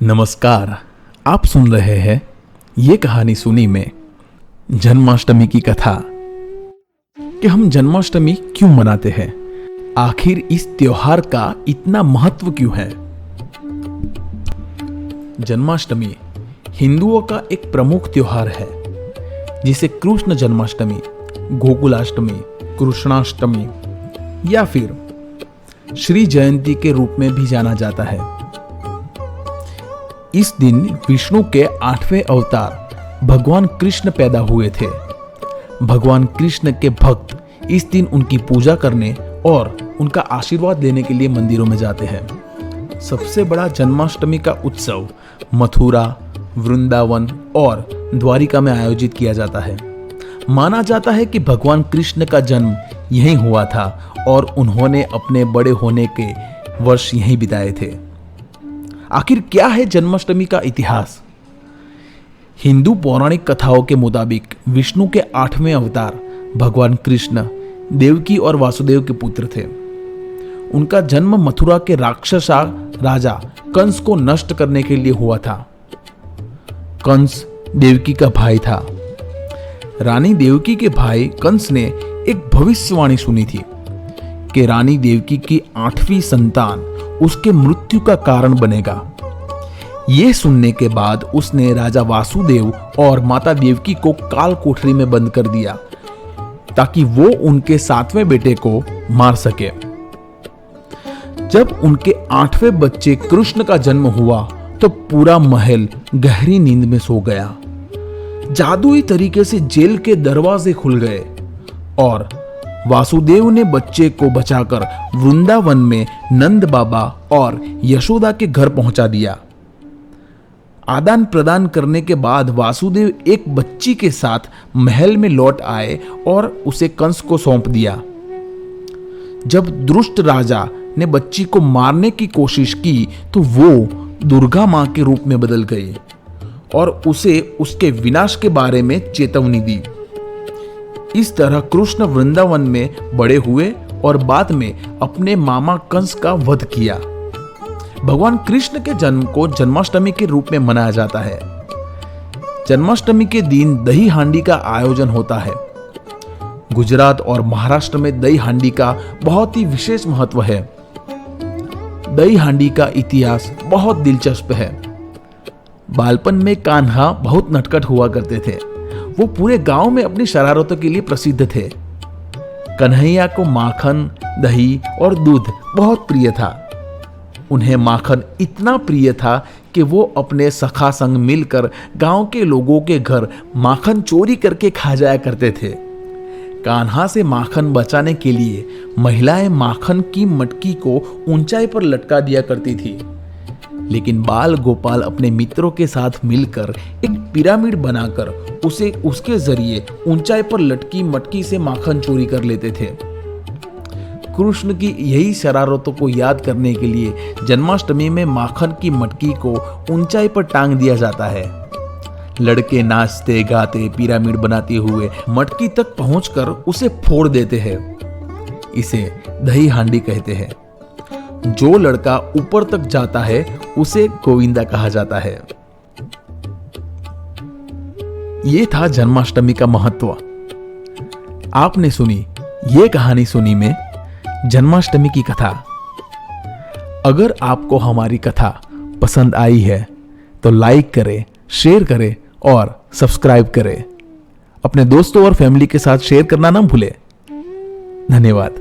नमस्कार। आप सुन रहे हैं ये कहानी सुनी में जन्माष्टमी की कथा कि हम जन्माष्टमी क्यों मनाते हैं, आखिर इस त्योहार का इतना महत्व क्यों है। जन्माष्टमी हिंदुओं का एक प्रमुख त्योहार है जिसे कृष्ण जन्माष्टमी, गोकुलाष्टमी, कृष्णाष्टमी या फिर श्री जयंती के रूप में भी जाना जाता है। इस दिन विष्णु के 8वें अवतार भगवान कृष्ण पैदा हुए थे। भगवान कृष्ण के भक्त इस दिन उनकी पूजा करने और उनका आशीर्वाद लेने के लिए मंदिरों में जाते हैं। सबसे बड़ा जन्माष्टमी का उत्सव मथुरा, वृंदावन और द्वारिका में आयोजित किया जाता है। माना जाता है कि भगवान कृष्ण का जन्म यहीं हुआ था और उन्होंने अपने बड़े होने के वर्ष यहीं बिताए थे। आखिर क्या है जन्माष्टमी का इतिहास? हिंदू पौराणिक कथाओं के मुताबिक विष्णु के 8वें अवतार भगवान कृष्ण देवकी और वासुदेव के पुत्र थे। उनका जन्म मथुरा के राक्षस राजा कंस को नष्ट करने के लिए हुआ था। कंस देवकी का भाई था। रानी देवकी के भाई कंस ने एक भविष्यवाणी सुनी थी कि रानी देवकी की 8वीं संतान उसके मृत्यु का कारण बनेगा। यह सुनने के बाद उसने राजा वासुदेव और माता देवकी को काल कोठरी में बंद कर दिया ताकि वो उनके 7वें बेटे को मार सके। जब उनके 8वें बच्चे कृष्ण का जन्म हुआ तो पूरा महल गहरी नींद में सो गया। जादुई तरीके से जेल के दरवाजे खुल गए और वासुदेव ने बच्चे को बचाकर वृंदावन में नंद बाबा और यशोदा के घर पहुंचा दिया। आदान प्रदान करने के बाद वासुदेव एक बच्ची के साथ महल में लौट आए और उसे कंस को सौंप दिया। जब दुष्ट राजा ने बच्ची को मारने की कोशिश की तो वो दुर्गा मां के रूप में बदल गई और उसे उसके विनाश के बारे में चेतावनी दी। इस तरह कृष्ण वृंदावन में बड़े हुए और बाद में अपने मामा कंस का वध किया। भगवान कृष्ण के जन्म को जन्माष्टमी के रूप में मनाया जाता है। जन्माष्टमी के दिन दही हांडी का आयोजन होता है। गुजरात और महाराष्ट्र में दही हांडी का बहुत ही विशेष महत्व है। दही हांडी का इतिहास बहुत दिलचस्प है। बालपन में कान्हा बहुत नटखट हुआ करते थे। वो पूरे गांव में अपनी शरारतों के लिए प्रसिद्ध थे। कन्हैया को माखन, दही और दूध बहुत प्रिय था। उन्हें माखन इतना प्रिय था कि वो अपने सखा संग मिलकर गांव के लोगों के घर माखन चोरी करके खा जाया करते थे। कान्हा से माखन बचाने के लिए महिलाएं माखन की मटकी को ऊंचाई पर लटका दिया करती थी, लेकिन बाल गोपाल अपने मित्रों के साथ मिलकर एक पिरामिड बनाकर उसे उसके जरिए ऊंचाई पर लटकी मटकी से माखन चोरी कर लेते थे। कृष्ण की यही शरारतों को याद करने के लिए जन्माष्टमी में माखन की मटकी को ऊंचाई पर टांग दिया जाता है। लड़के नाचते गाते पिरामिड बनाते हुए मटकी तक पहुंचकर उसे फोड़ देते हैं। इसे दही हांडी कहते हैं। जो लड़का ऊपर तक जाता है उसे गोविंदा कहा जाता है। यह था जन्माष्टमी का महत्व। आपने सुनी ये कहानी सुनी में जन्माष्टमी की कथा। अगर आपको हमारी कथा पसंद आई है तो लाइक करें, शेयर करें और सब्सक्राइब करें। अपने दोस्तों और फैमिली के साथ शेयर करना ना भूलें। धन्यवाद।